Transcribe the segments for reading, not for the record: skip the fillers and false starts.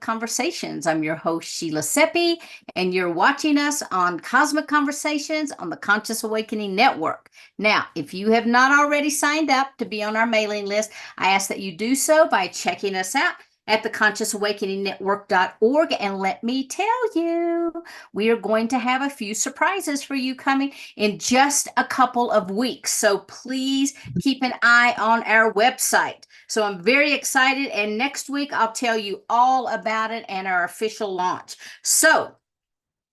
Conversations. I'm your host, Sheila Seppi, and you're watching us on Cosmic Conversations on the Conscious Awakening Network. Now, if you have not already signed up to be on our mailing list, I ask that you do so by checking us out at theconsciousawakeningnetwork.org. And let me tell you, we are going to have a few surprises for you coming in just a couple of weeks. So please keep an eye on our website. So I'm very excited. And next week, I'll tell you all about it and our official launch. So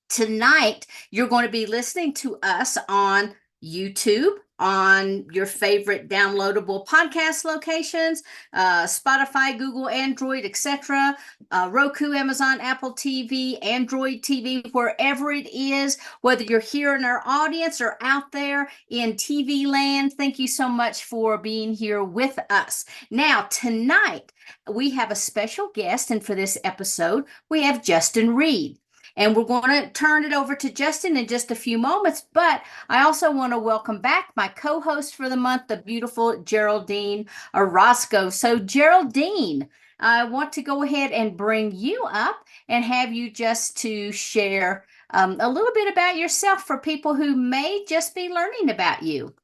tonight, you're going to be listening to us on YouTube, on your favorite downloadable podcast locations, Spotify, Google, Android, etc., Roku, Amazon, Apple TV, Android TV, wherever it is, whether you're here in our audience or out there in TV land. Thank you so much for being here with us. Now, tonight, we have a special guest, and for this episode, we have Justin Reid. And we're going to turn it over to Justin in just a few moments. But I also want to welcome back my co-host for the month, the beautiful Geraldine Orozco. So Geraldine, I want to go ahead and bring you up and have you just to share a little bit about yourself for people who may just be learning about you.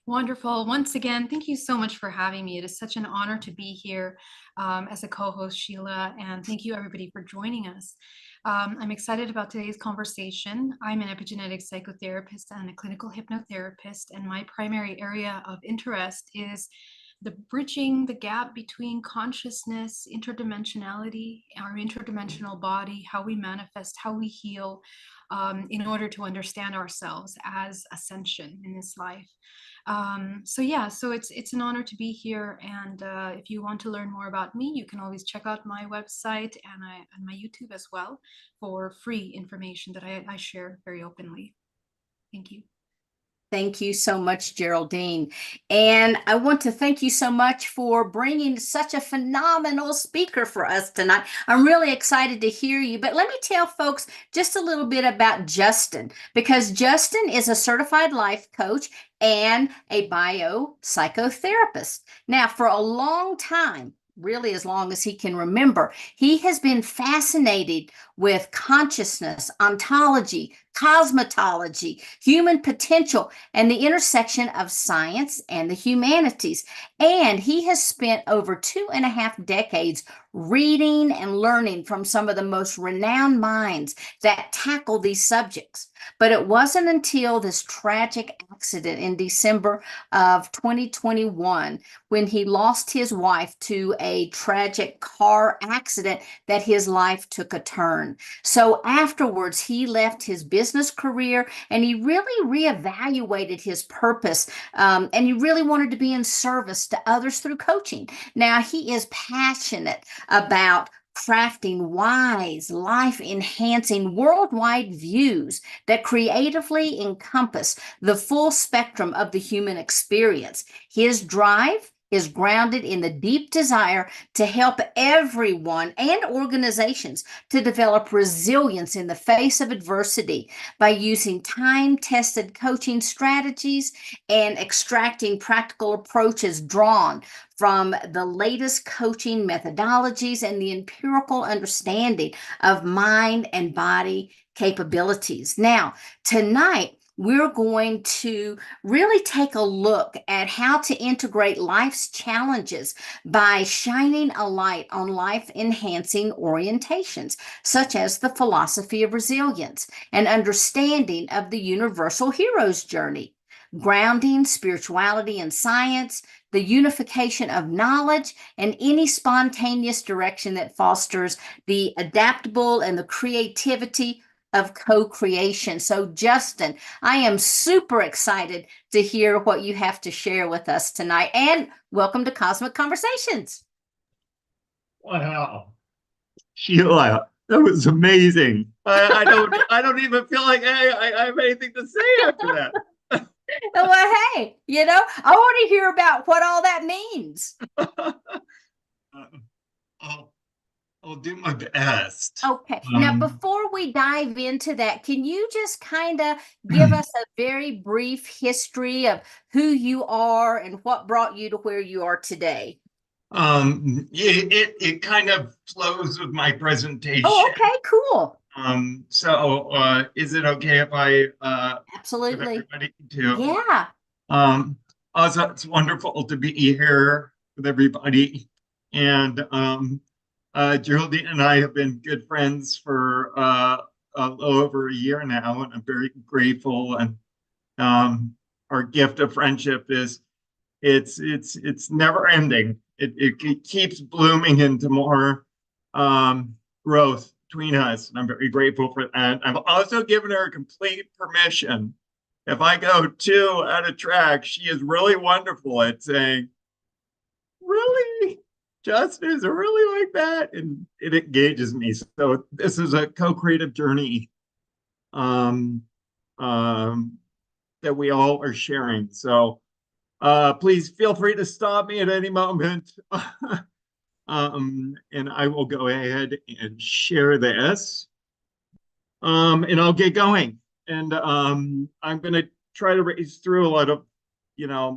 Wonderful. Once again, thank you so much for having me. It is such an honor to be here as a co-host, Sheila, and thank you everybody for joining us. I'm excited about today's conversation. I'm an epigenetic psychotherapist and a clinical hypnotherapist, and my primary area of interest is the bridging the gap between consciousness, interdimensionality, our interdimensional body, how we manifest, how we heal, in order to understand ourselves as ascension in this life. So it's an honor to be here. And if you want to learn more about me, you can always check out my website and my YouTube as well for free information that I share very openly. Thank you. Thank you so much, Geraldine. And I want to thank you so much for bringing such a phenomenal speaker for us tonight. I'm really excited to hear you. But let me tell folks just a little bit about Justin, because Justin is a certified life coach and a biopsychotherapist. Now, for a long time, really as long as he can remember, he has been fascinated with consciousness, ontology, cosmetology, human potential, and the intersection of science and the humanities. And he has spent over 2.5 decades reading and learning from some of the most renowned minds that tackle these subjects. But it wasn't until this tragic accident in December of 2021, when he lost his wife to a tragic car accident, that his life took a turn. So afterwards, he left his business career and he really reevaluated his purpose. And he really wanted to be in service to others through coaching. Now, he is passionate about crafting wise, life-enhancing, worldwide views that creatively encompass the full spectrum of the human experience. His drive is grounded in the deep desire to help everyone and organizations to develop resilience in the face of adversity by using time-tested coaching strategies and extracting practical approaches drawn from the latest coaching methodologies and the empirical understanding of mind and body capabilities. Now, tonight, we're going to really take a look at how to integrate life's challenges by shining a light on life-enhancing orientations, such as the philosophy of resilience and understanding of the universal hero's journey, grounding spirituality and science, the unification of knowledge, and any spontaneous direction that fosters the adaptable and the creativity of co-creation. So Justin, I am super excited to hear what you have to share with us tonight, and welcome to Cosmic Conversations. Wow, Sheila, that was amazing. I don't even feel like I have anything to say after that. Well, hey, I want to hear about what all that means. I'll do my best. Okay. Now, before we dive into that, can you just kind of give us a very brief history of who you are and what brought you to where you are today? It kind of flows with my Oh, presentation. okay, cool. Is it okay if I put Absolutely. everybody to Yeah. um also it's wonderful to be here with everybody. And Geraldine and I have been good friends for a little over a year now, and I'm very grateful. And our gift of friendship is it's never ending. It keeps blooming into more growth between us, and I'm very grateful for that. I've also given her complete permission. If I go too out of track, she is really wonderful at saying, "Really, Justin is really like that," and it engages me. So this is a co-creative journey um, um, that we all are sharing. So please feel free to stop me at any moment. And I will go ahead and share this. And I'll get going. And I'm going to try to race through a lot of,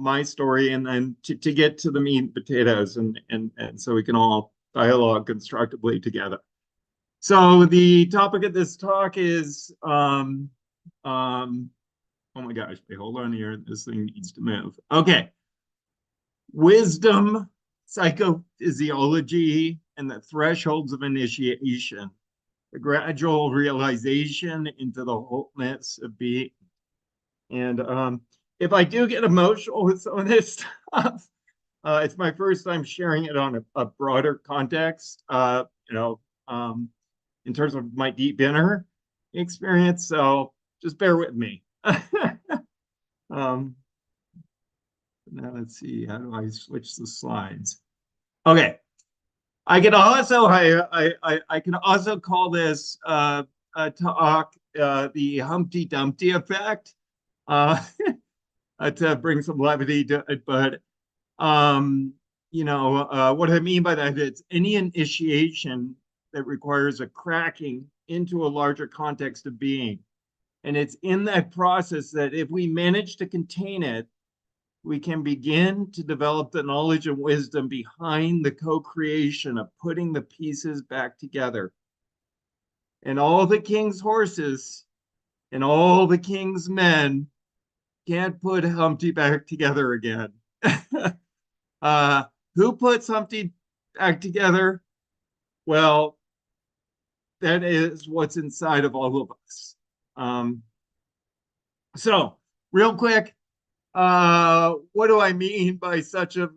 my story, and then to get to the meat and potatoes, and so we can all dialogue constructively together. So the topic of this talk is, oh my gosh, wait, hold on here. This thing needs to move. Okay. Wisdom, psychophysiology, and the thresholds of initiation, the gradual realization into the wholeness of being. And if I do get emotional with some of this stuff, it's my first time sharing it on a broader context, in terms of my deep inner experience. So just bear with me. um, Now let's see, how do I switch the slides? Okay. I can also I can also call this talk the Humpty Dumpty effect, uh, to bring some levity to it. But what I mean by that is any initiation that requires a cracking into a larger context of being, and it's in that process that if we manage to contain it, we can begin to develop the knowledge and wisdom behind the co-creation of putting the pieces back together. And all the king's horses and all the king's men can't put Humpty back together again. Who puts Humpty back together? Well, that is what's inside of all of us. So, real quick, what do I mean by such a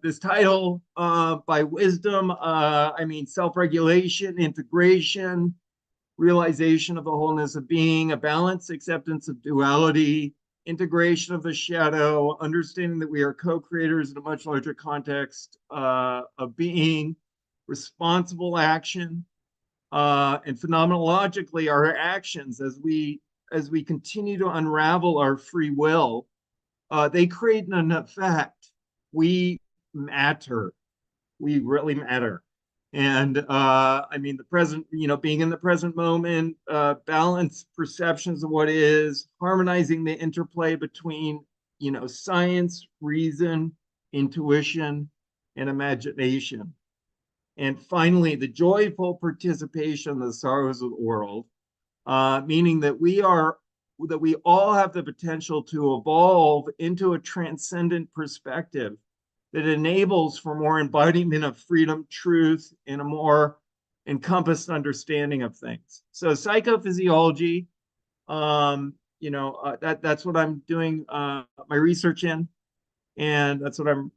this title? By wisdom, I mean self-regulation, integration, realization of the wholeness of being, a balanced acceptance of duality, integration of the shadow, understanding that we are co-creators in a much larger context of being, responsible action, and phenomenologically, our actions as we continue to unravel our free will, they create an effect. We matter. We really matter. And I mean, the present, being in the present moment, balance perceptions of what is, harmonizing the interplay between, science, reason, intuition, and imagination. And finally, the joyful participation in the sorrows of the world, meaning that we all have the potential to evolve into a transcendent perspective that enables for more embodiment of freedom, truth, and a more encompassed understanding of things. So psychophysiology, that's what I'm doing my research in, and that's what I'm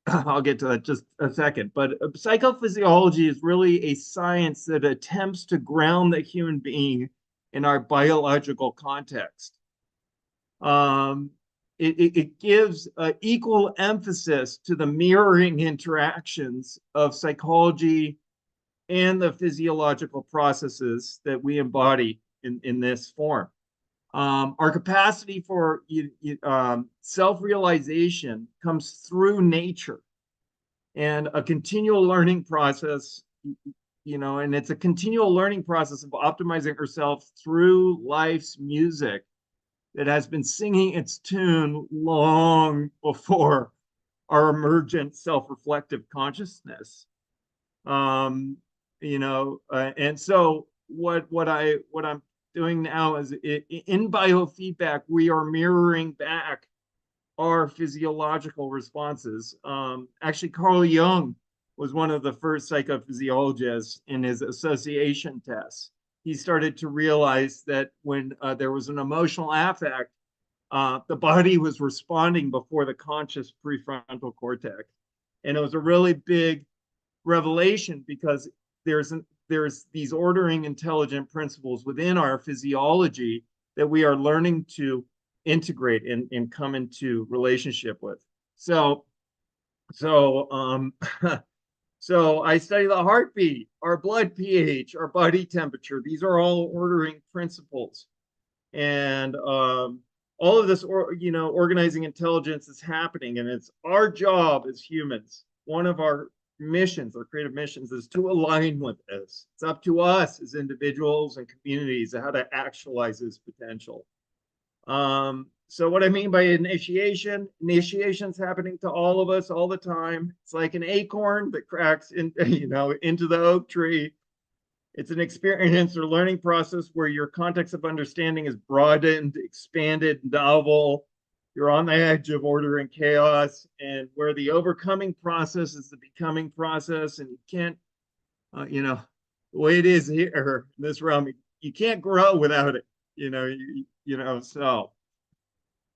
I'll get to that just a second. But psychophysiology is really a science that attempts to ground the human being in our biological context. It gives equal emphasis to the mirroring interactions of psychology and the physiological processes that we embody in this form. Our capacity for self-realization comes through nature and a continual learning process, and it's a continual learning process of optimizing ourselves through life's music that has been singing its tune long before our emergent self-reflective consciousness. You know, and so what I'm doing now is in biofeedback, we are mirroring back our physiological responses. Actually, Carl Jung was one of the first psychophysiologists in his association tests. He started to realize that when there was an emotional affect, the body was responding before the conscious prefrontal cortex. And it was a really big revelation because there's these ordering intelligent principles within our physiology that we are learning to integrate and come into relationship with. So so I study the heartbeat, our blood pH, our body temperature. These are all ordering principles, and all of this, organizing intelligence is happening, and it's our job as humans. One of our missions, our creative missions, is to align with this. It's up to us as individuals and communities how to actualize this potential. So what I mean by initiation is happening to all of us all the time. It's like an acorn that cracks into the oak tree. It's an experience or learning process where your context of understanding is broadened, expanded, novel. You're on the edge of order and chaos, and where the overcoming process is the becoming process, and you can't, the way it is here in this realm, you can't grow without it. So.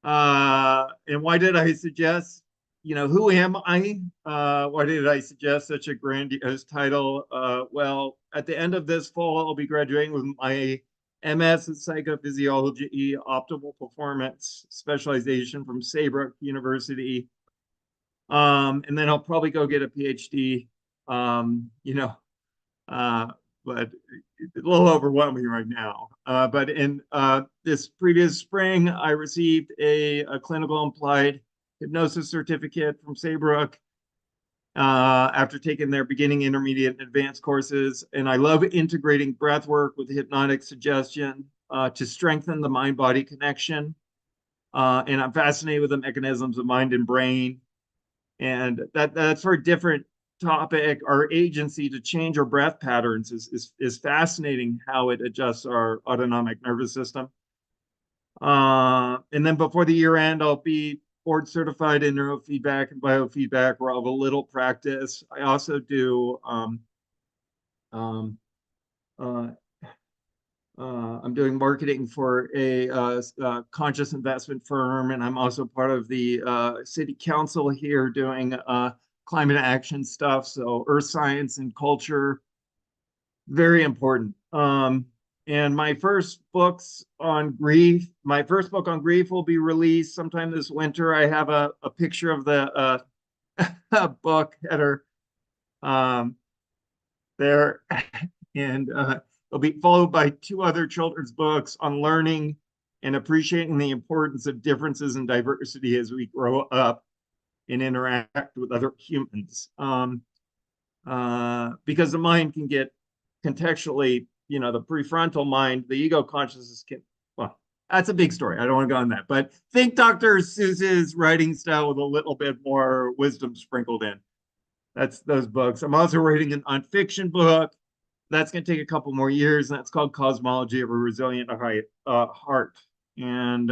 And why did I suggest, who am I? Why did I suggest such a grandiose title? Well, at the end of this fall, I'll be graduating with my MS in Psychophysiology, Optimal Performance Specialization from Saybrook University. And then I'll probably go get a PhD, but it's a little overwhelming right now. But in this previous spring, I received a clinical applied hypnosis certificate from Saybrook after taking their beginning, intermediate, and advanced courses. And I love integrating breath work with hypnotic suggestion to strengthen the mind-body connection. And I'm fascinated with the mechanisms of mind and brain. And that's for a different topic. Our agency to change our breath patterns is fascinating, how it adjusts our autonomic nervous system. And then before the year end, I'll be board certified in neurofeedback and biofeedback, where I'll have a little practice. I also do I'm doing marketing for a conscious investment firm, and I'm also part of the city council here doing climate action stuff. So earth science and culture, very important. And my first book on grief will be released sometime this winter. I have a picture of the book header there, and it'll be followed by 2 other children's books on learning and appreciating the importance of differences and diversity as we grow up and interact with other humans. Because the mind can get contextually, the prefrontal mind, the ego consciousness can, well, that's a big story. I don't want to go on that, but think Dr. Seuss's writing style with a little bit more wisdom sprinkled in. That's those books. I'm also writing an nonfiction book. That's going to take a couple more years, and that's called Cosmology of a Resilient Heart. And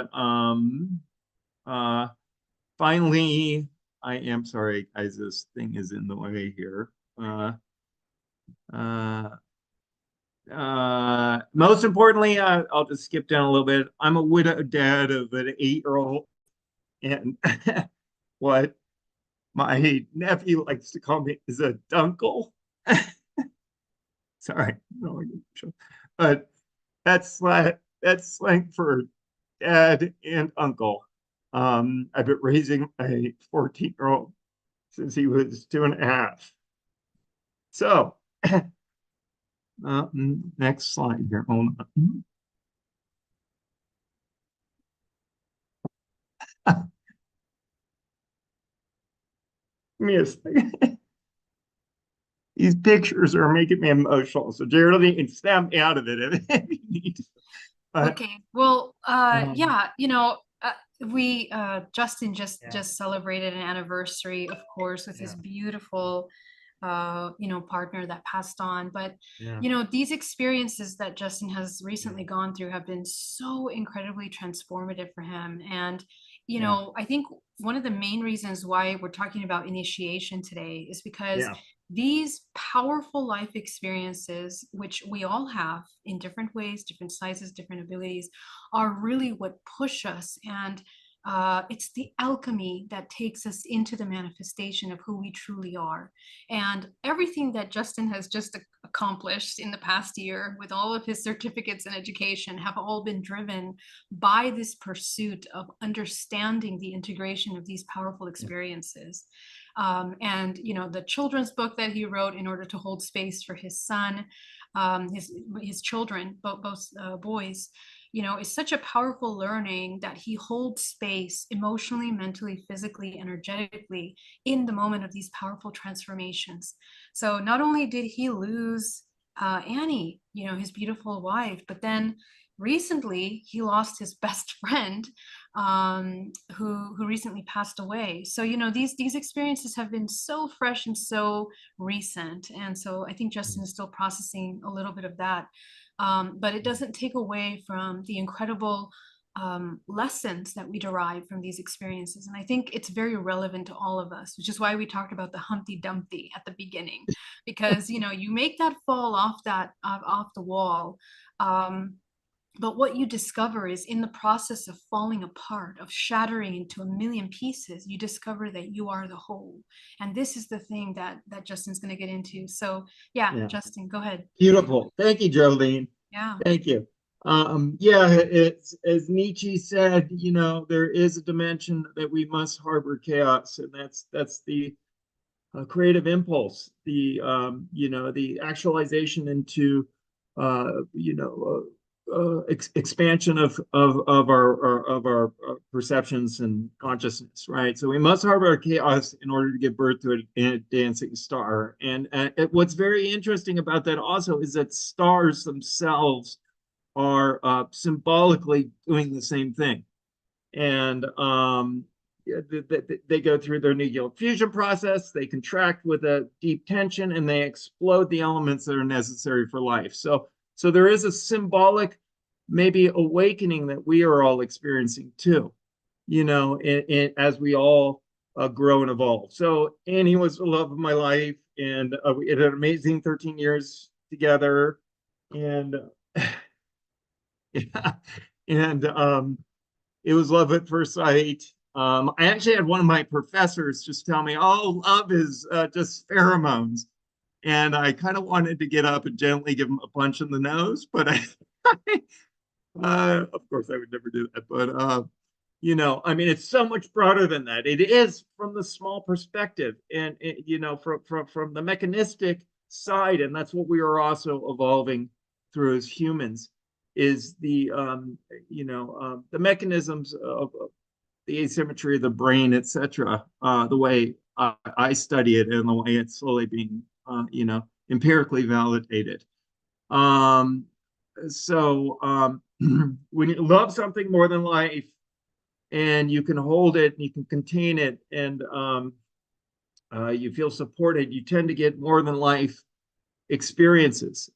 finally, I am sorry, guys, this thing is in the way here. Most importantly, I'll just skip down a little bit. I'm a widowed dad of an 8-year-old, and what my nephew likes to call me is a dunkle. Sorry, but that's slang for dad and uncle. I've been raising a 14-year-old since he was 2.5. So, next slide here. Hold on. Give me a second. These pictures are making me emotional. So Geraldine, snap me out of it if you need to. Okay. Well, yeah, We Justin just celebrated an anniversary, of course, with his beautiful partner that passed on. But these experiences that Justin has recently gone through have been so incredibly transformative for him. And I think one of the main reasons why we're talking about initiation today is because these powerful life experiences, which we all have in different ways, different sizes, different abilities, are really what push us. And it's the alchemy that takes us into the manifestation of who we truly are. And everything that Justin has just accomplished in the past year with all of his certificates and education have all been driven by this pursuit of understanding the integration of these powerful experiences. And the children's book that he wrote in order to hold space for his son, his children, both boys, is such a powerful learning that he holds space emotionally, mentally, physically, energetically in the moment of these powerful transformations. So not only did he lose Annie, his beautiful wife, but then recently he lost his best friend, who recently passed away. So these experiences have been so fresh and so recent, and so I think Justin is still processing a little bit of that. But it doesn't take away from the incredible lessons that we derive from these experiences. And I think it's very relevant to all of us, which is why we talked about the Humpty Dumpty at the beginning, because you make that fall off the wall. But what you discover is in the process of falling apart, of shattering into a million pieces, you discover that you are the whole. And this is the thing that Justin's going to get into. So Justin, go ahead. Beautiful. Thank you, Geraldine. Yeah. Thank you. It's as Nietzsche said, there is a dimension that we must harbor chaos, and that's the creative impulse, the actualization into expansion of our perceptions and consciousness, right? So we must harbor chaos in order to give birth to a dancing star. And what's very interesting about that also is that stars themselves are symbolically doing the same thing. And they go through their nuclear fusion process, they contract with a deep tension, and they explode the elements that are necessary for life. So there is a symbolic, maybe awakening that we are all experiencing too, as we all grow and evolve. So Annie was the love of my life, and we had an amazing 13 years together, and and it was love at first sight. I actually had one of my professors just tell me, "Oh, love is just pheromones." And I kind of wanted to get up and gently give him a punch in the nose, but of course, I would never do that. But I mean, it's so much broader than that. It is from the small perspective, and from the mechanistic side, and that's what we are also evolving through as humans, is the mechanisms of the asymmetry of the brain, etc. The way I study it, and the way it's slowly being empirically validated. So when you love something more than life, and you can hold it, and you can contain it, and you feel supported, you tend to get more than life experiences.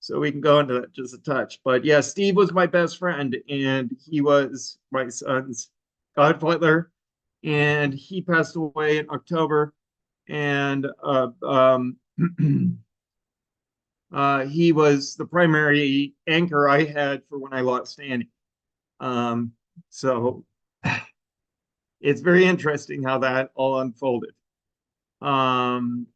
So we can go into that just a touch. But yeah, Steve was my best friend, and he was my son's godfather, and he passed away in October. And he was the primary anchor I had for when I lost Annie. So it's very interesting how that all unfolded. And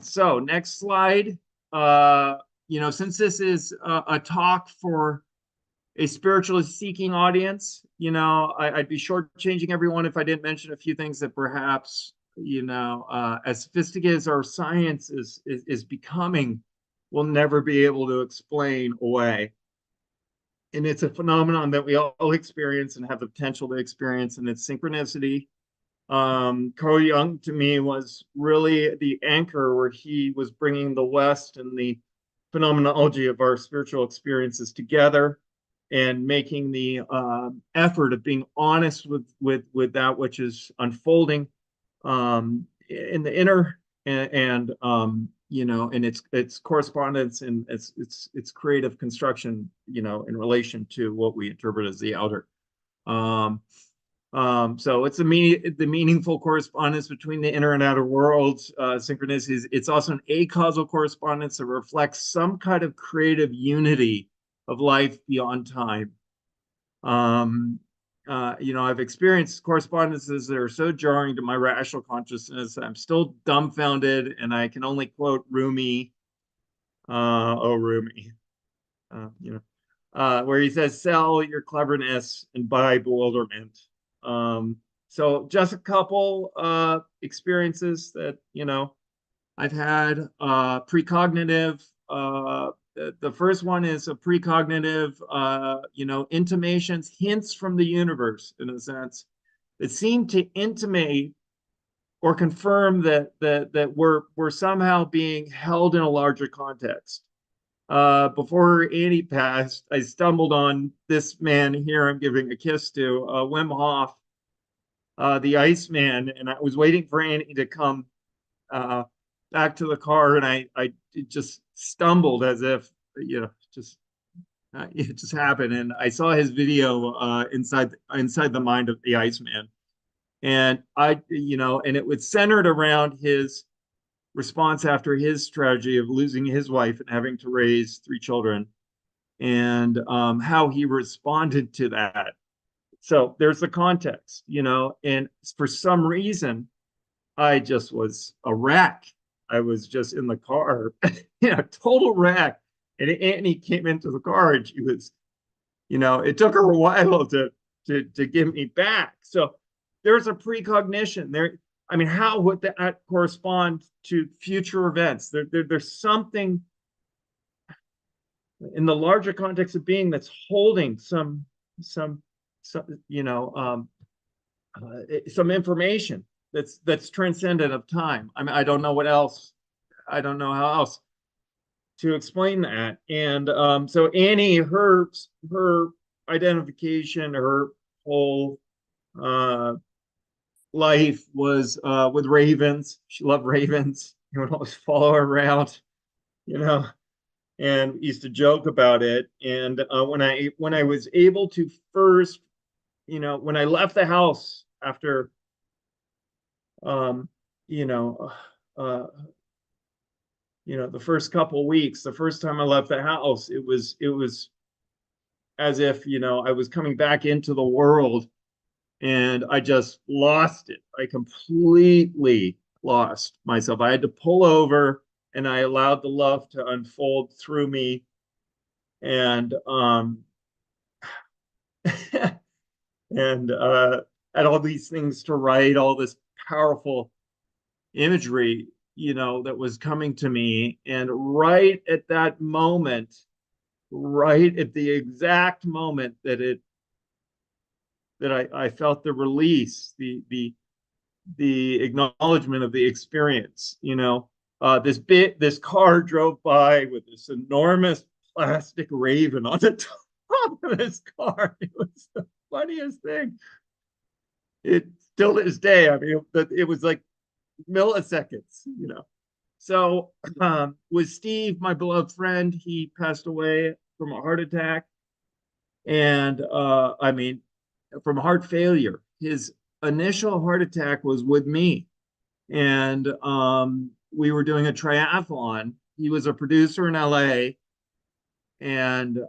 so next slide. Since this is a talk for a spiritually seeking audience, I'd be shortchanging everyone if I didn't mention a few things that perhaps as sophisticated as our science is becoming, we'll never be able to explain away. And it's a phenomenon that we all experience and have the potential to experience, and it's synchronicity. Carl Jung, to me, was really the anchor, where he was bringing the West and the phenomenology of our spiritual experiences together. and making the effort of being honest with that which is unfolding in the inner, and you know, and its correspondence and its creative construction, you know, in relation to what we interpret as the outer. Um, so it's the meaningful correspondence between the inner and outer worlds. Synchronicities. It's also an acausal correspondence that reflects some kind of creative unity of life beyond time. You know, I've experienced correspondences that are so jarring to my rational consciousness that I'm still dumbfounded, and I can only quote Rumi. Oh, Rumi. You know, where he says, "Sell your cleverness and buy bewilderment." So just a couple experiences that, you know, I've had. Precognitive. The first one is a precognitive, you know, intimations, hints from the universe, in a sense, that seem to intimate or confirm that we're somehow being held in a larger context. Before Annie passed, I stumbled on this man here I'm giving a kiss to, Wim Hof, the Iceman, and I was waiting for Annie to come uh, back to the car, and I just stumbled as if, you know, just it just happened, and I saw his video inside the mind of the Iceman, and you know, and it was centered around his response after his tragedy of losing his wife and having to raise 3 children, and how he responded to that. So there's the context, you know, and for some reason, I just was a wreck. I was just in the car, you know, total wreck. And Annie came into the car, and she was, you know, it took her a while to give me back. So there's a precognition there. I mean, how would that correspond to future events? There's something in the larger context of being that's holding some you know, some information that's transcendent of time. I mean, I don't know what else. I don't know how else to explain that. And so Annie, her identification, her whole life was with ravens. She loved ravens. You would always follow her around, you know, and used to joke about it. And when I was able to first, you know, when I left the house after, you know, uh, you know, the first couple weeks, the first time I left the house, it was as if, you know, I was coming back into the world, and I just lost it. I completely lost myself. I had to pull over, and I allowed the love to unfold through me. And and had all these things to write, all this powerful imagery, you know, that was coming to me. And right at that moment, right at the exact moment that I felt the release, the acknowledgement of the experience, you know, this car drove by with this enormous plastic raven on the top of this car. It was the funniest thing. It still to this day, I mean, it was like milliseconds, you know. So with Steve, my beloved friend, he passed away from a heart attack, and I mean, from heart failure. His initial heart attack was with me, and we were doing a triathlon. He was a producer in LA, and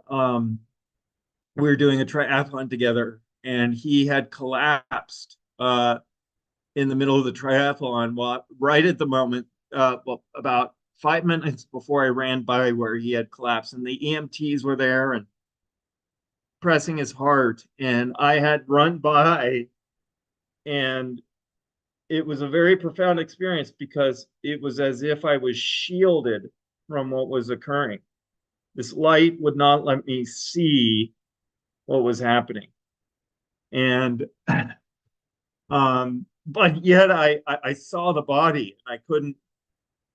we were doing a triathlon together, and he had collapsed in the middle of the triathlon, while right at the moment, well, about 5 minutes before I ran by where he had collapsed, and the EMTs were there and pressing his heart, and I had run by, and it was a very profound experience because it was as if I was shielded from what was occurring. This light would not let me see what was happening, and but yet I saw the body, and I couldn't,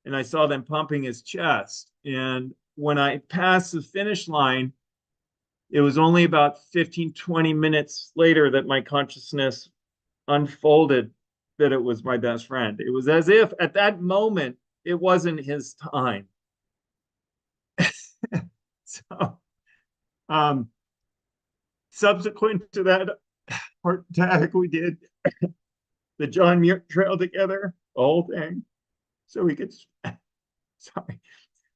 and I saw them pumping his chest. And when I passed the finish line, it was only about 15, 20 minutes later that my consciousness unfolded that it was my best friend. It was as if at that moment, it wasn't his time. So, subsequent to that heart attack, we did the John Muir Trail together, the whole thing, so we could, sorry,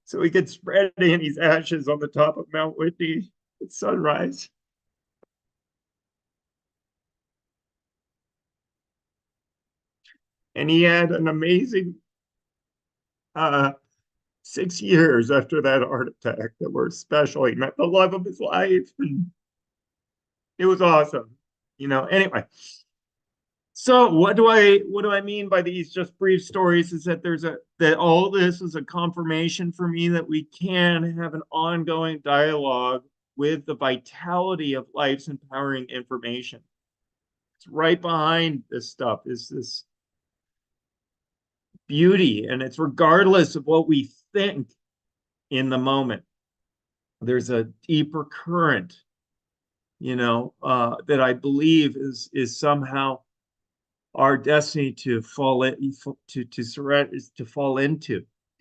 so we could spread Annie's ashes on the top of Mount Whitney at sunrise. And he had an amazing 6 years after that heart attack that were special. He met the love of his life, and it was awesome. Anyway. So what do I mean by these just brief stories is that that all this is a confirmation for me that we can have an ongoing dialogue with the vitality of life's empowering information. It's right behind this stuff is this beauty, and it's regardless of what we think in the moment. There's a deeper current, that I believe is somehow our destiny to fall into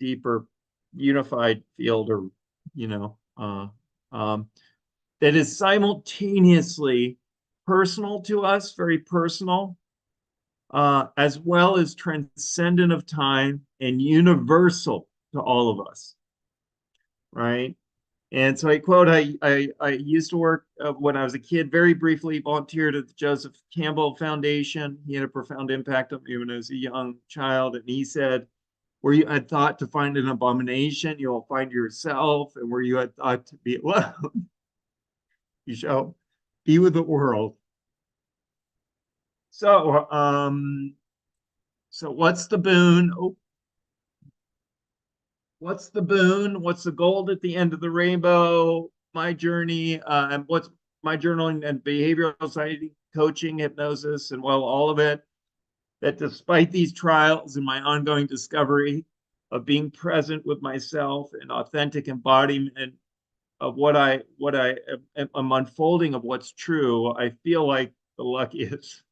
deeper unified field, or that is simultaneously personal to us, very personal, as well as transcendent of time and universal to all of us, right? And so I quote, I used to work when I was a kid, very briefly volunteered at the Joseph Campbell Foundation. He had a profound impact on me when I was a young child. And he said, where you had thought to find an abomination, you'll find yourself. And where you had thought to be alone, you shall be with the world. So, what's the boon? Oh, what's the boon? What's the gold at the end of the rainbow? My journey, and what's my journaling and behavioral science, coaching, hypnosis, and well, all of it. That despite these trials and my ongoing discovery of being present with myself and authentic embodiment of what I am unfolding of what's true, I feel like the luckiest,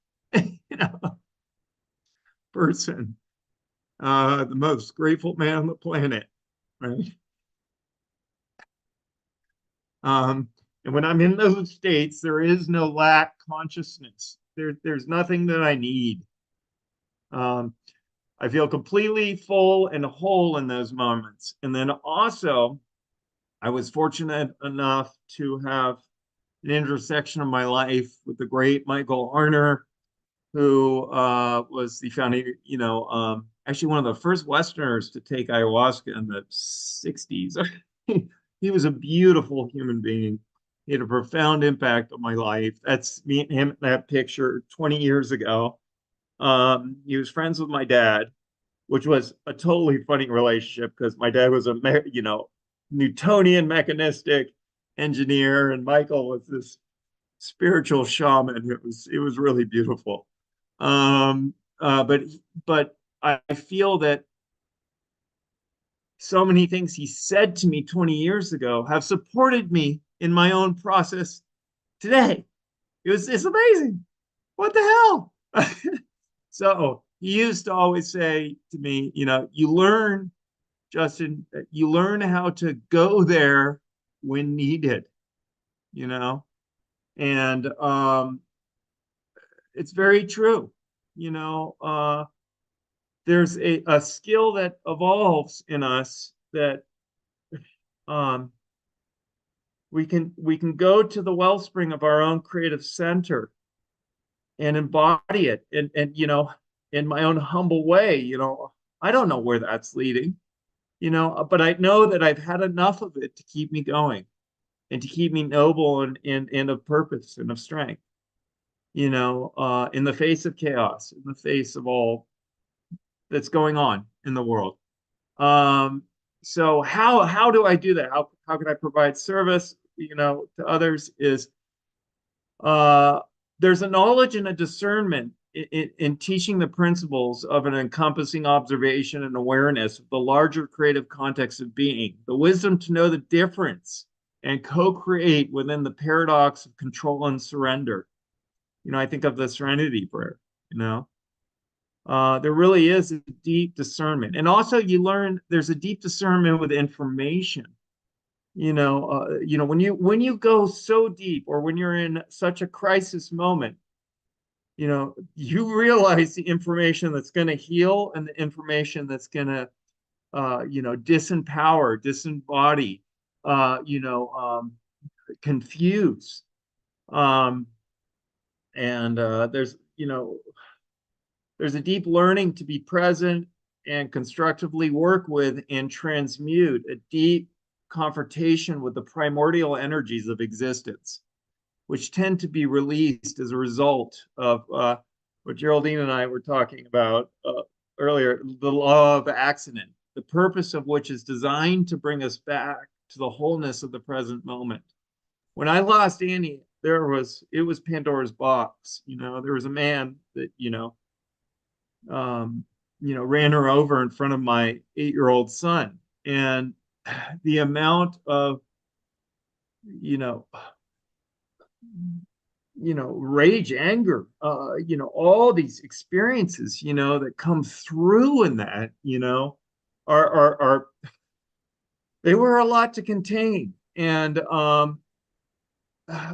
person, the most grateful man on the planet, right? And when I'm in those states, there is no lack consciousness. There's nothing that I need. I feel completely full and whole in those moments. And then also, I was fortunate enough to have an intersection of my life with the great Michael Arner, who was the founding, actually one of the first Westerners to take ayahuasca in the 60s. He was a beautiful human being. He had a profound impact on my life. That's me and him in that picture 20 years ago. He was friends with my dad, which was a totally funny relationship because my dad was a, Newtonian mechanistic engineer, and Michael was this spiritual shaman. It was really beautiful. But I feel that so many things he said to me 20 years ago have supported me in my own process today. It's amazing. What the hell? So he used to always say to me, you learn, Justin, you learn how to go there when needed, and it's very true. There's a skill that evolves in us that we can go to the wellspring of our own creative center and embody it, and in my own humble way. I don't know where that's leading, but I know that I've had enough of it to keep me going and to keep me noble and of purpose and of strength, in the face of chaos, in the face of all that's going on in the world. So how do I do that? How can I provide service, to others? Is there's a knowledge and a discernment in teaching the principles of an encompassing observation and awareness of the larger creative context of being, the wisdom to know the difference and co-create within the paradox of control and surrender. I think of the serenity prayer, there really is a deep discernment. And also you learn there's a deep discernment with information. When you go so deep, or when you're in such a crisis moment, you realize the information that's going to heal and the information that's going to disempower, disembody, confuse. And there's a deep learning to be present and constructively work with and transmute, a deep confrontation with the primordial energies of existence, which tend to be released as a result of what Geraldine and I were talking about earlier, the law of accident, the purpose of which is designed to bring us back to the wholeness of the present moment. When I lost Annie, it was Pandora's box. There was a man that, ran her over in front of my 8-year-old son. And the amount of, rage, anger, all these experiences, that come through in that, are they were a lot to contain. And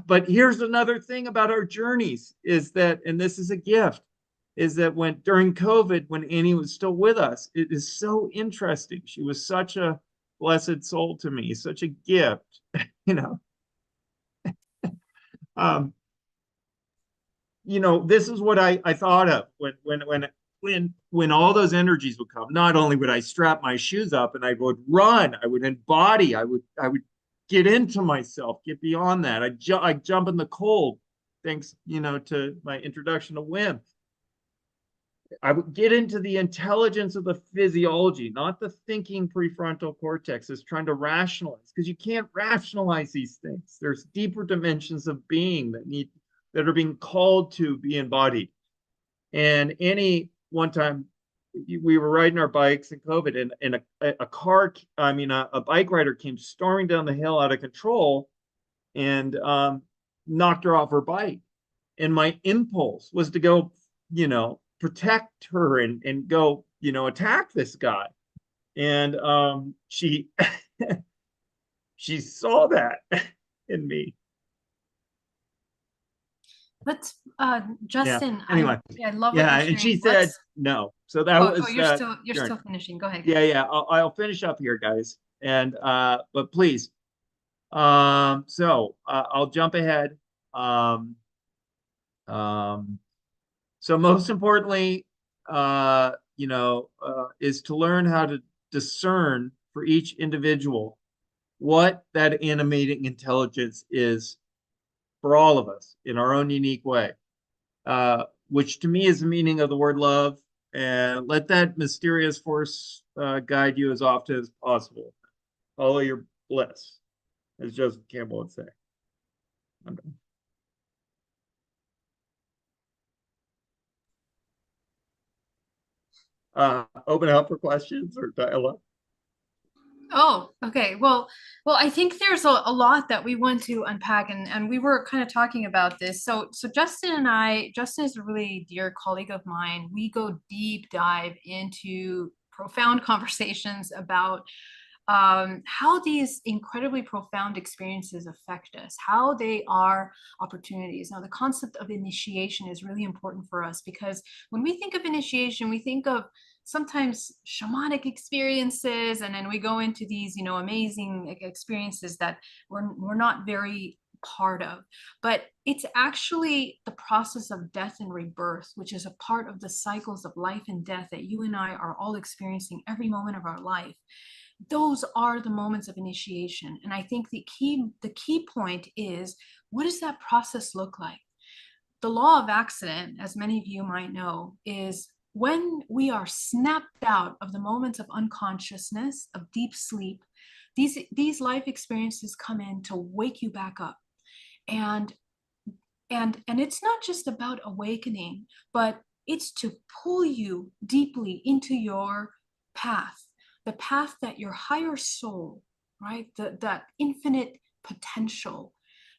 but here's another thing about our journeys is that, and this is a gift, is that during COVID, when Annie was still with us, it is so interesting. She was such a blessed soul to me, such a gift, um, this is what I thought of when all those energies would come. Not only would I strap my shoes up and I would run, I would embody, I would get into myself, get beyond that. I'd jump in the cold, thanks, to my introduction to Wim. I would get into the intelligence of the physiology, not the thinking prefrontal cortex is trying to rationalize, because you can't rationalize these things. There's deeper dimensions of being that are being called to be embodied. And one time we were riding our bikes in COVID, and a bike rider came storming down the hill out of control and knocked her off her bike. And my impulse was to go, protect her and go, attack this guy. And she she saw that in me. But Justin, yeah. Anyway, I love what you're sharing. And she said no. So that was you're still finishing. Go ahead. Yeah. I'll finish up here, guys. And but please. So I'll jump ahead. So most importantly, is to learn how to discern for each individual what that animating intelligence is for all of us in our own unique way, which to me is the meaning of the word love. And let that mysterious force guide you as often as possible. Follow your bliss, as Joseph Campbell would say. I'm done. Open up for questions or dialogue. Oh, okay. Well, I think there's a lot that we want to unpack, and we were kind of talking about this. So Justin is a really dear colleague of mine. We go deep dive into profound conversations about how these incredibly profound experiences affect us, how they are opportunities. Now, the concept of initiation is really important for us, because when we think of initiation, we think of sometimes shamanic experiences, and then we go into these, amazing experiences that we're not very part of. But it's actually the process of death and rebirth, which is a part of the cycles of life and death that you and I are all experiencing every moment of our life. Those are the moments of initiation. And I think the key point is, what does that process look like? The law of accident, as many of you might know, is when we are snapped out of the moments of unconsciousness, of deep sleep, these life experiences come in to wake you back up. And it's not just about awakening, but it's to pull you deeply into your path, the path that your higher soul, right, that infinite potential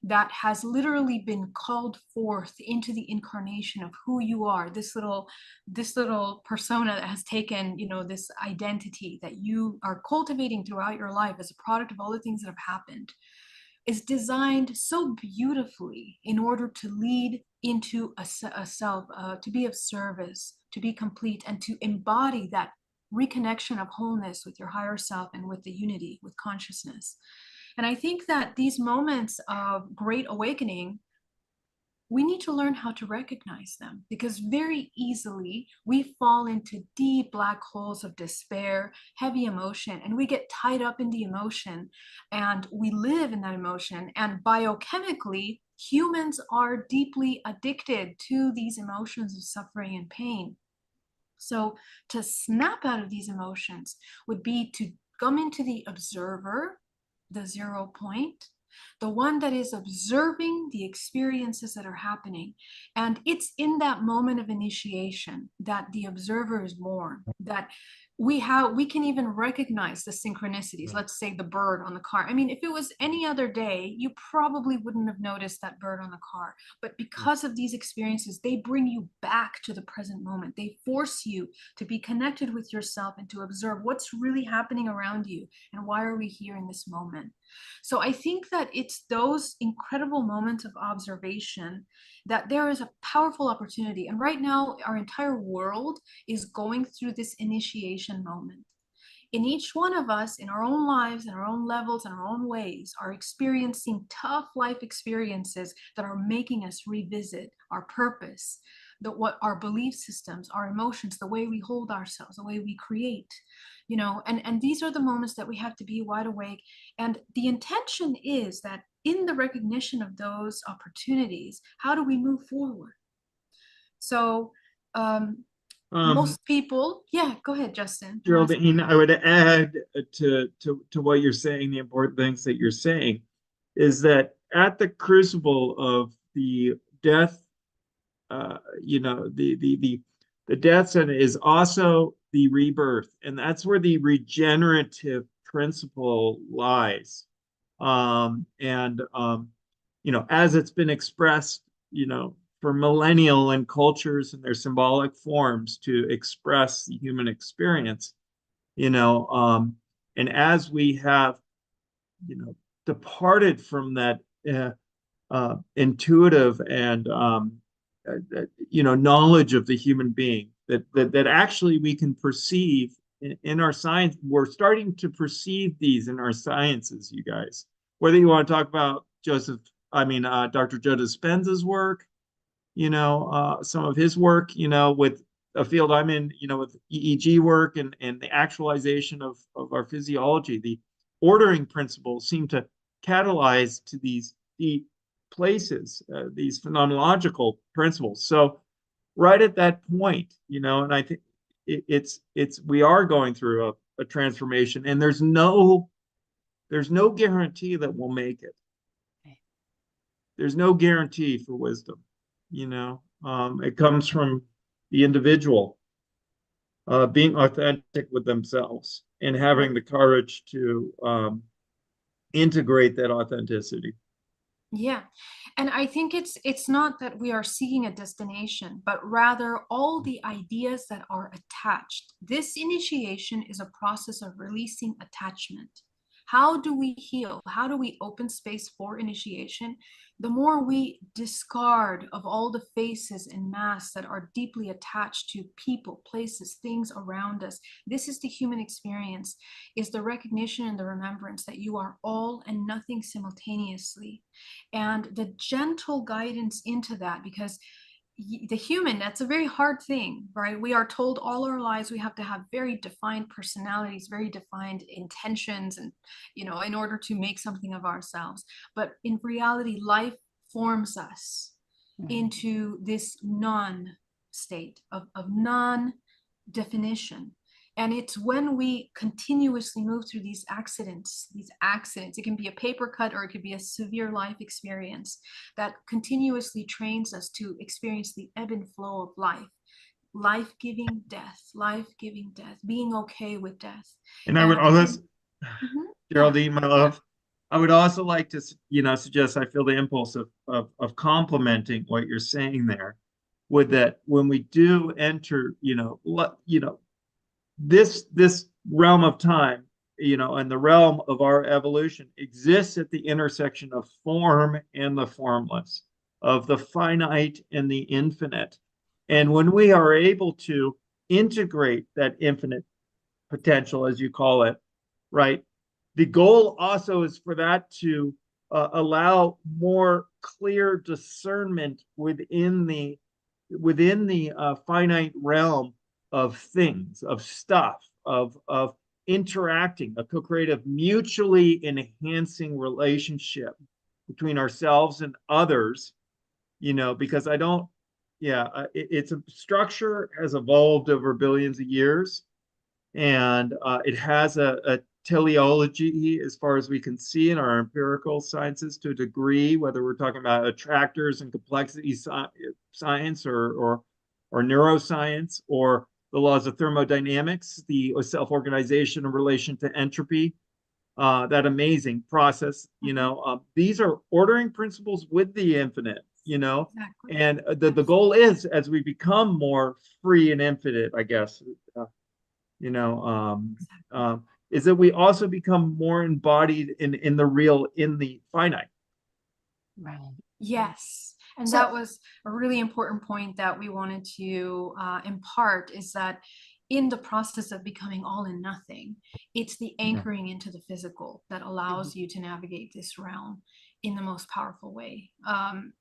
that has literally been called forth into the incarnation of who you are, this little persona that has taken, you know, this identity that you are cultivating throughout your life as a product of all the things that have happened, is designed so beautifully in order to lead into a self, to be of service, to be complete, and to embody that reconnection of wholeness with your higher self and with the unity, with consciousness. And I think that these moments of great awakening, we need to learn how to recognize them, because very easily we fall into deep black holes of despair, heavy emotion, and we get tied up in the emotion and we live in that emotion. And biochemically, humans are deeply addicted to these emotions of suffering and pain. So to snap out of these emotions would be to come into the observer, the 0 point, the one that is observing the experiences that are happening. And it's in that moment of initiation that the observer is born, that we can even recognize the synchronicities. Let's say the bird on the car. I mean, if it was any other day, you probably wouldn't have noticed that bird on the car. But because of these experiences, they bring you back to the present moment. They force you to be connected with yourself and to observe what's really happening around you and why are we here in this moment. So I think that it's those incredible moments of observation that there is a powerful opportunity. And right now, our entire world is going through this initiation moment. In each one of us, in our own lives, in our own levels, in our own ways, are experiencing tough life experiences that are making us revisit our purpose, what our belief systems, our emotions, the way we hold ourselves, the way we create, you know, and these are the moments that we have to be wide awake. And the intention is that in the recognition of those opportunities, how do we move forward? So most people, yeah, go ahead, Justin. Geraldine, I would add to what you're saying, the important things that you're saying is that at the crucible of the death, you know, the death and is also the rebirth, and that's where the regenerative principle lies. You know, as it's been expressed, you know, for millennial and cultures and their symbolic forms to express the human experience, you know, and as we have, you know, departed from that intuitive and you know, knowledge of the human being that actually we can perceive in our science. We're starting to perceive these in our sciences, you guys. Whether you want to talk about Dr. Joe Dispenza's work, you know, some of his work, you know, with a field I'm in, you know, with EEG work and the actualization of our physiology, the ordering principles seem to catalyze to these deep places, these phenomenological principles. So right at that point, you know, and I think it's we are going through a transformation, and there's no guarantee that we'll make it. There's no guarantee for wisdom, you know. It comes from the individual being authentic with themselves and having the courage to integrate that authenticity. Yeah. And I think it's not that we are seeking a destination, but rather all the ideas that are attached. This initiation is a process of releasing attachment. How do we heal? How do we open space for initiation? The more we discard of all the faces and masks that are deeply attached to people, places, things around us. This is the human experience, is the recognition and the remembrance that you are all and nothing simultaneously. And the gentle guidance into that, because the human, that's a very hard thing, right? We are told all our lives we have to have very defined personalities, very defined intentions, and, you know, in order to make something of ourselves. But in reality, life forms us into this non-state of non-definition. And it's when we continuously move through these accidents, it can be a paper cut or it could be a severe life experience that continuously trains us to experience the ebb and flow of life, life-giving death, being okay with death. And I would always, Geraldine, my love, I would also like to, suggest, I feel the impulse of complimenting what you're saying there, with that when we do enter, this realm of time, and the realm of our evolution exists at the intersection of form and the formless, of the finite and the infinite. And when we are able to integrate that infinite potential, as you call it, right? The goal also is for that to allow more clear discernment within the finite realm of things, of stuff, of interacting, a co-creative, mutually enhancing relationship between ourselves and others. Because I don't, yeah, it's a structure has evolved over billions of years, and it has a teleology as far as we can see in our empirical sciences to a degree, whether we're talking about attractors and complexity science or neuroscience or the laws of thermodynamics, the self-organization in relation to entropy, that amazing process. These are ordering principles with the infinite. Exactly. And the goal is, as we become more free and infinite, I guess, you know, is that we also become more embodied in the real, in the finite. Right. Yes. And So- that was a really important point that we wanted to impart, is that in the process of becoming all and nothing, it's the anchoring into the physical that allows you to navigate this realm in the most powerful way.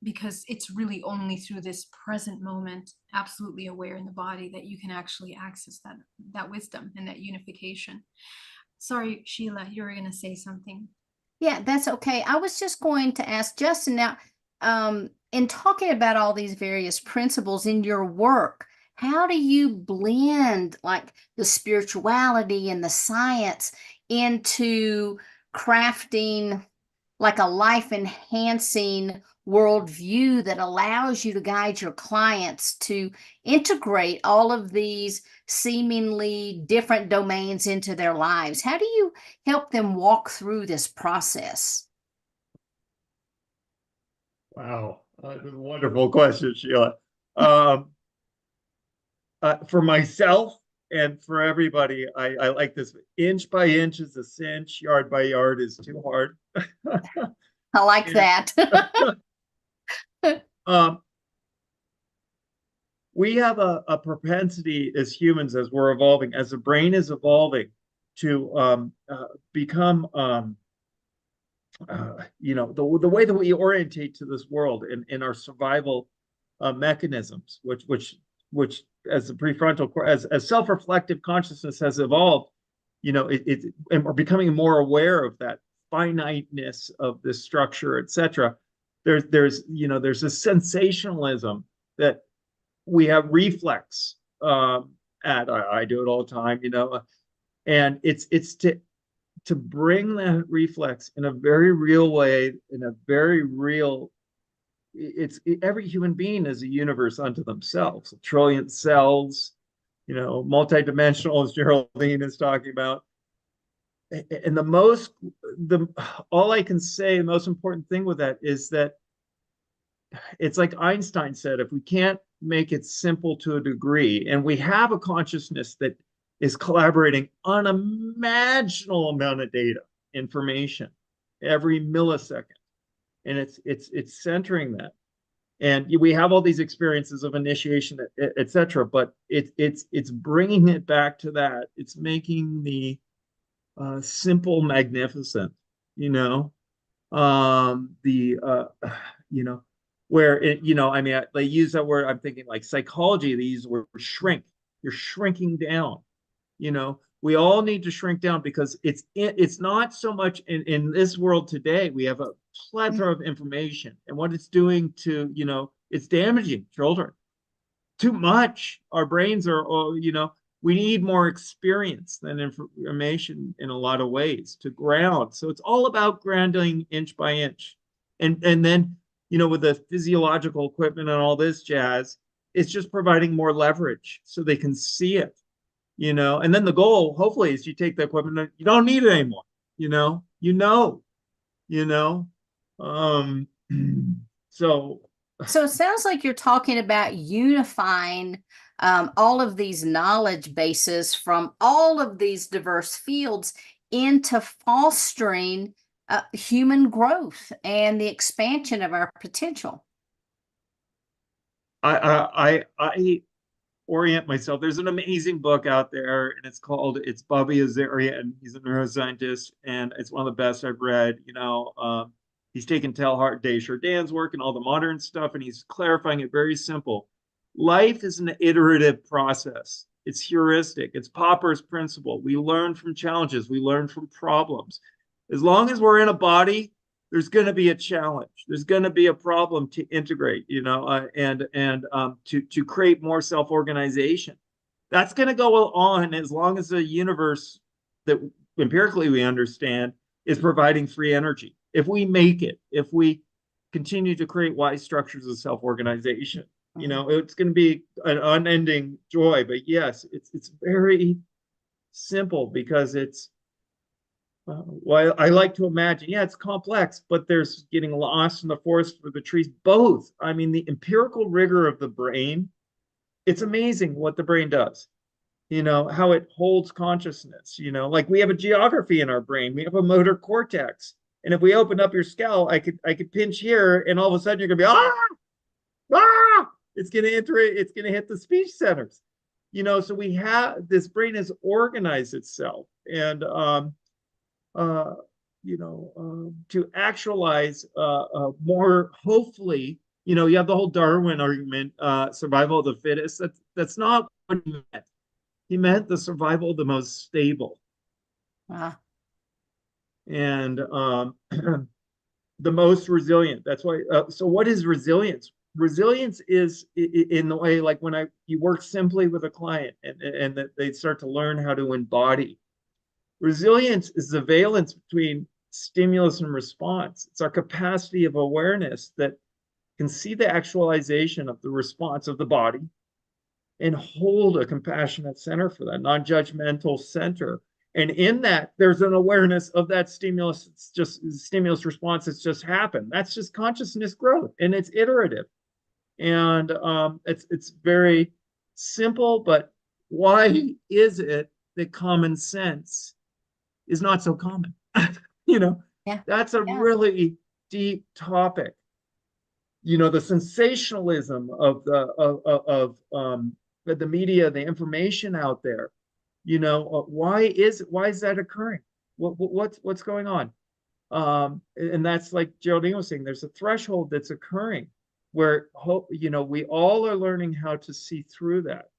Because it's really only through this present moment, absolutely aware in the body, that you can actually access that wisdom and that unification. Sorry, Sheila, you were going to say something. Yeah, that's okay. I was just going to ask Justin now, in talking about all these various principles in your work, how do you blend like the spirituality and the science into crafting like a life enhancing worldview that allows you to guide your clients to integrate all of these seemingly different domains into their lives? How do you help them walk through this process? Wow, that's a wonderful question, Sheila. For myself and for everybody, I like this: inch by inch is a cinch, yard by yard is too hard. I like that. um, we have a propensity as humans, as we're evolving, as the brain is evolving, to become the way that we orientate to this world in our survival mechanisms, which as the prefrontal, as self-reflective consciousness has evolved, and we're becoming more aware of that finiteness of this structure, etc. There's a sensationalism that we have reflex at. I do it all the time, and it's to bring that reflex in a very real way, in a very real, every human being is a universe unto themselves, a trillion cells, multidimensional, as Geraldine is talking about. And all I can say, the most important thing with that is that it's like Einstein said: if we can't make it simple to a degree, and we have a consciousness that is collaborating unimaginable amount of data, information, every millisecond, and it's centering that, and we have all these experiences of initiation, etc. But it's bringing it back to that. It's making the simple magnificent. The where I mean, they use that word. I'm thinking like psychology. They use the word shrink. You're shrinking down. We all need to shrink down, because it's not so much in this world today. We have a plethora of information, and what it's doing to, it's damaging children too much. Our brains are, we need more experience than information in a lot of ways to ground. So it's all about grounding inch by inch. And then, with the physiological equipment and all this jazz, it's just providing more leverage so they can see it. And then the goal, hopefully, is you take the equipment and you don't need it anymore. you know. Um, so So it sounds like you're talking about unifying all of these knowledge bases from all of these diverse fields into fostering human growth and the expansion of our potential. I orient myself. There's an amazing book out there, and it's Bobby Azarian. He's a neuroscientist, and it's one of the best I've read. He's taken Teilhard de Chardin's work and all the modern stuff, and he's clarifying it very simple. Life is an iterative process. It's heuristic. It's Popper's principle. We learn from challenges. We learn from problems. As long as we're in a body, there's going to be a challenge. There's going to be a problem to integrate, and to create more self-organization. That's going to go on as long as the universe that empirically we understand is providing free energy. If we make it, if we continue to create wise structures of self-organization, it's going to be an unending joy. But yes, it's very simple because it's well, I like to imagine, yeah, it's complex, but there's getting lost in the forest for the trees. Both. I mean, the empirical rigor of the brain, it's amazing what the brain does, how it holds consciousness, like we have a geography in our brain, we have a motor cortex. And if we open up your skull, I could pinch here, and all of a sudden you're gonna be it's gonna hit the speech centers. So we have this brain has organized itself. And uh, to actualize more, hopefully, you have the whole Darwin argument, survival of the fittest. That's not what he meant. He meant the survival of the most stable. And the most resilient. That's why. So what is resilience? Resilience is in the way, like when you work simply with a client and that they start to learn how to embody. Resilience is the valence between stimulus and response. It's our capacity of awareness that can see the actualization of the response of the body and hold a compassionate center for that, non-judgmental center. And in that, there's an awareness of that stimulus. It's just stimulus response that's just happened. That's just consciousness growth, and it's iterative. And it's very simple, but why is it that common sense is not so common? Yeah. That's a really deep topic. The sensationalism of the media, the information out there. Why is that occurring? What's going on? And that's like Geraldine was saying. There's a threshold that's occurring where we all are learning how to see through that.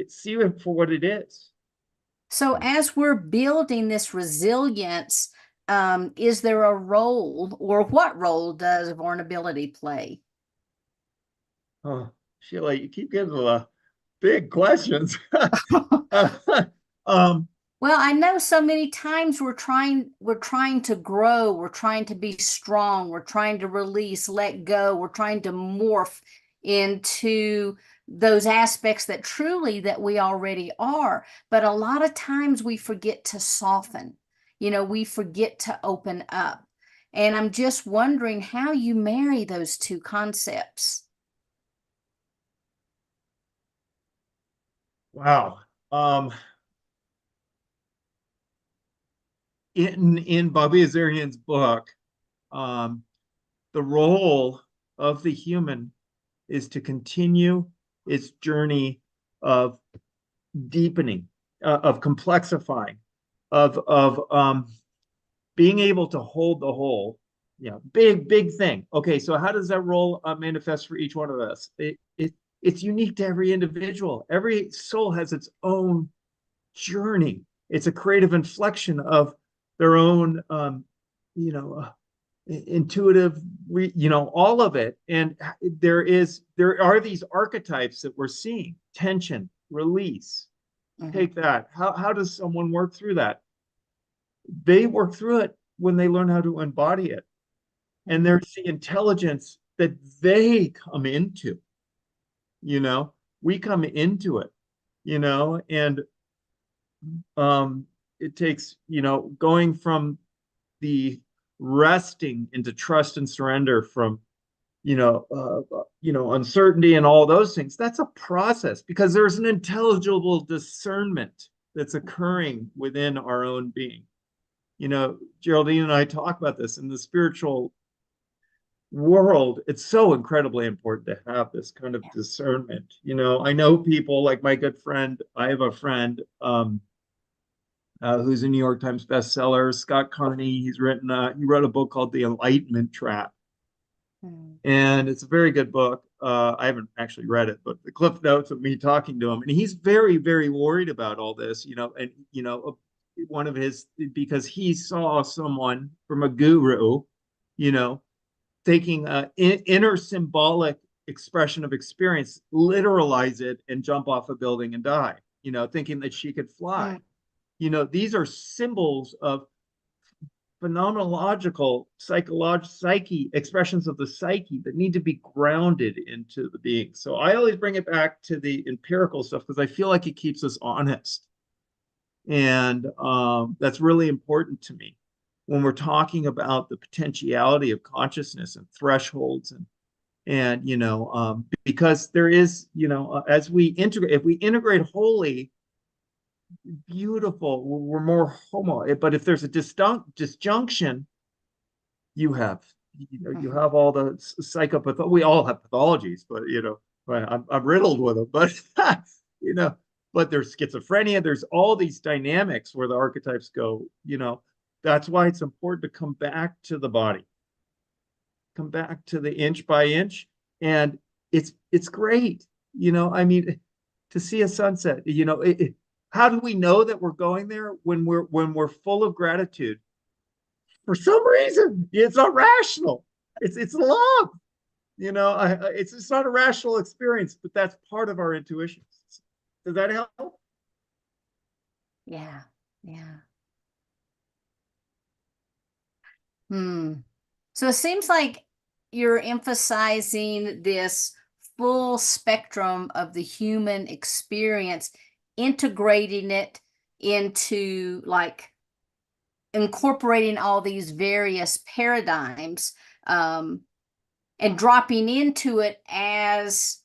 See it for what it is. So as we're building this resilience, is there a role, or what role does vulnerability play? Oh, Sheila, you keep getting the big questions. Well, I know so many times we're trying to grow, we're trying to be strong, we're trying to release, let go, we're trying to morph into those aspects that we already are. But a lot of times we forget to soften, we forget to open up. And I'm just wondering how you marry those two concepts. Wow. In Bobby Azarian's book, the role of the human is to continue its journey of deepening, of complexifying, of being able to hold the whole. Big thing. Okay, so how does that role manifest for each one of us? It's unique to every individual. Every soul has its own journey. It's a creative inflection of their own, intuitive, all of it. And there are these archetypes that we're seeing: tension, release. Mm-hmm. Take that. How does someone work through that? They work through it when they learn how to embody it. And there's the intelligence that they come into. We come into it, and it takes, going from the resting into trust and surrender from, uncertainty and all those things. That's a process because there's an intelligible discernment that's occurring within our own being. Geraldine and I talk about this in the spiritual world. It's so incredibly important to have this kind of discernment. I know people like my good friend. I have a friend who's a New York Times bestseller, Scott Carney. He wrote a book called The Enlightenment Trap. And it's a very good book. I haven't actually read it, but the cliff notes of me talking to him, and he's very, very worried about all this, and one of his, because he saw someone from a guru, taking an inner symbolic expression of experience, literalize it, and jump off a building and die, thinking that she could fly. These are symbols of phenomenological, psyche expressions of the psyche that need to be grounded into the being. So I always bring it back to the empirical stuff because I feel like it keeps us honest. And that's really important to me when we're talking about the potentiality of consciousness and thresholds and because there is, as we integrate, if we integrate wholly, beautiful, we're more homo. But if there's a disjunction, you have all the psychopath. We all have pathologies, but I'm riddled with them. But but there's schizophrenia. There's all these dynamics where the archetypes go. That's why it's important to come back to the body, come back to the inch by inch, and it's great. To see a sunset. How do we know that we're going there? When we're full of gratitude. For some reason, it's not rational. It's love. It's not a rational experience, but that's part of our intuition. Does that help? Yeah. So it seems like you're emphasizing this full spectrum of the human experience, integrating it into like incorporating all these various paradigms and dropping into it as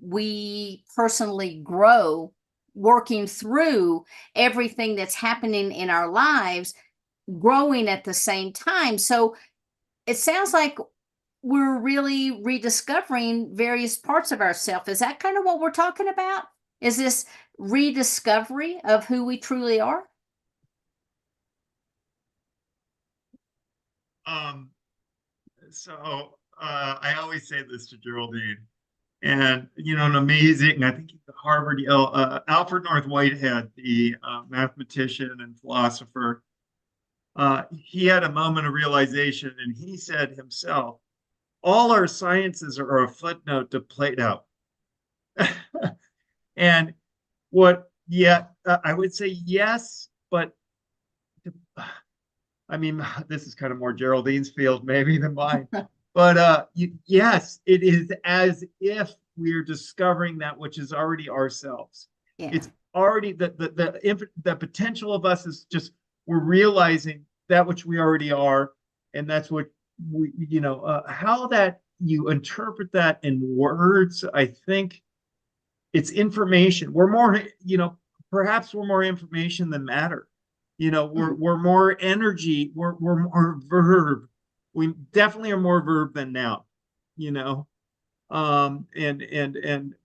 we personally grow, working through everything that's happening in our lives, growing at the same time. So it sounds like we're really rediscovering various parts of ourselves. Is that kind of what we're talking about? Is this rediscovery of who we truly are? So I always say this to Geraldine, and an amazing, I think Harvard, Alfred North Whitehead, the mathematician and philosopher, he had a moment of realization, and he said himself, all our sciences are a footnote to Plato. And I would say yes, but I mean, this is kind of more Geraldine's field maybe than mine. But yes, it is as if we're discovering that which is already ourselves. Yeah. It's already the potential of us is just, we're realizing that which we already are, and that's what we, how that you interpret that in words. I think it's information. We're more, perhaps we're more information than matter. We're more energy. We're more verb. We definitely are more verb than noun.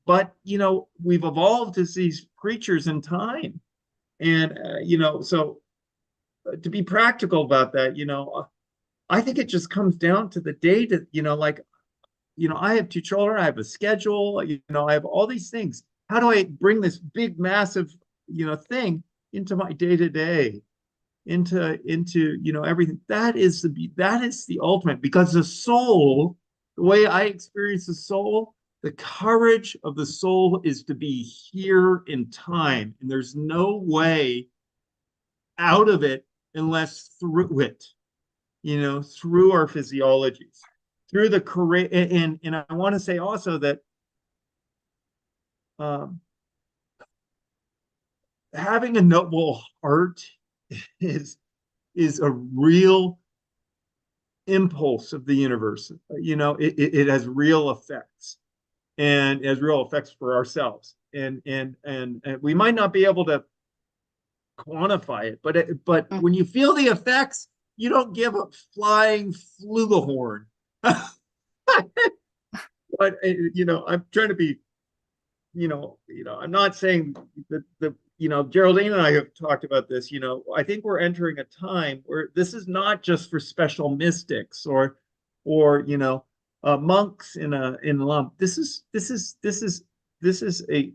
But we've evolved as these creatures in time, and so to be practical about that, I think it just comes down to the day to, I have 2 children, I have a schedule, I have all these things. How do I bring this big, massive, thing into my day-to-day, into everything? That is the ultimate, because the soul, the way I experience the soul, the courage of the soul is to be here in time, and there's no way out of it unless through it, through our physiologies, through the courage. And I want to say also that having a noble heart is a real impulse of the universe. It has real effects, and it has real effects for ourselves. And we might not be able to quantify it, but Mm. when you feel the effects, you don't give a flying flugelhorn. But I'm trying to be, I'm not saying that Geraldine and I have talked about this. I think we're entering a time where this is not just for special mystics or monks in lump. This is a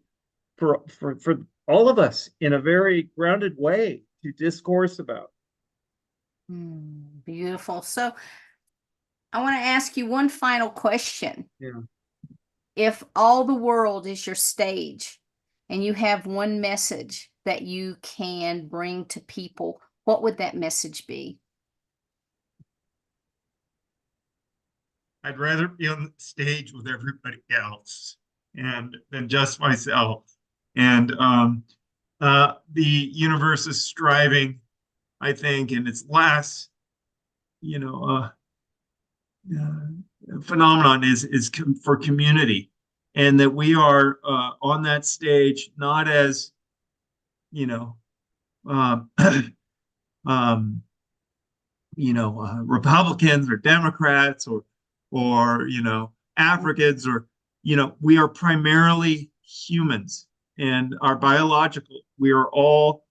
for all of us in a very grounded way to discourse about. Beautiful. So I want to ask you one final question. Yeah. If all the world is your stage and you have one message that you can bring to people, what would that message be? I'd rather be on the stage with everybody else and than just myself. And the universe is striving, I think, in its last, phenomenon is for community, and that we are on that stage not as um, Republicans or Democrats or Africans, or we are primarily humans, and our biological, we are all,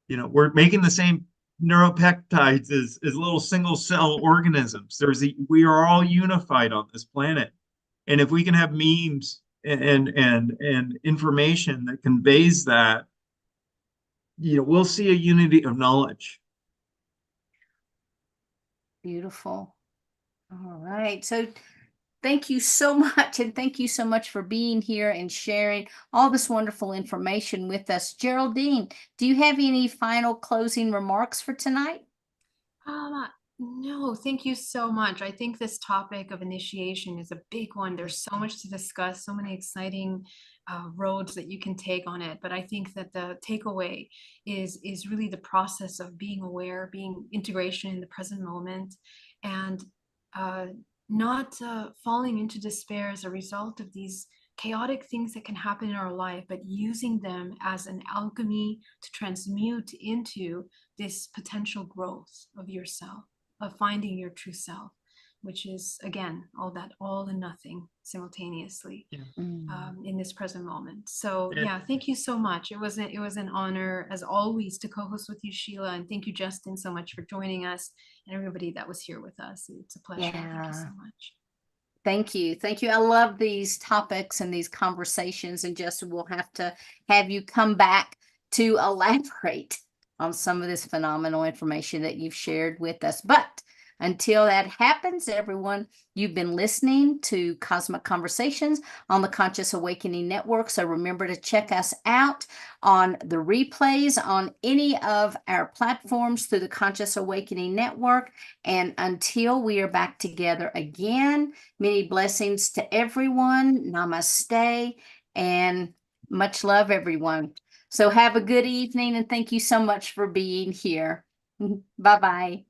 we're making the same neuropeptides as little single cell organisms. We are all unified on this planet, and if we can have memes and information that conveys that, we'll see a unity of knowledge. Beautiful. All right. So thank you so much. And thank you so much for being here and sharing all this wonderful information with us. Geraldine, do you have any final closing remarks for tonight? No, thank you so much. I think this topic of initiation is a big one. There's so much to discuss, so many exciting roads that you can take on it. But I think that the takeaway is really the process of being aware, being integration in the present moment, and not falling into despair as a result of these chaotic things that can happen in our life, but using them as an alchemy to transmute into this potential growth of yourself, of finding your true self, which is, again, all and nothing simultaneously. Yeah. In this present moment. So Yeah. thank you so much. It was an honor, as always, to co-host with you, Sheila, and thank you, Justin, so much for joining us, and everybody that was here with us. It's a pleasure. Thank you so much. Thank you. Thank you. I love these topics and these conversations, and Justin, we'll have to have you come back to elaborate on some of this phenomenal information that you've shared with us. But until that happens, everyone, you've been listening to Cosmic Conversations on the Conscious Awakening Network. So remember to check us out on the replays on any of our platforms through the Conscious Awakening Network. And until we are back together again, many blessings to everyone. Namaste and much love, everyone. So have a good evening, and thank you so much for being here. Bye-bye.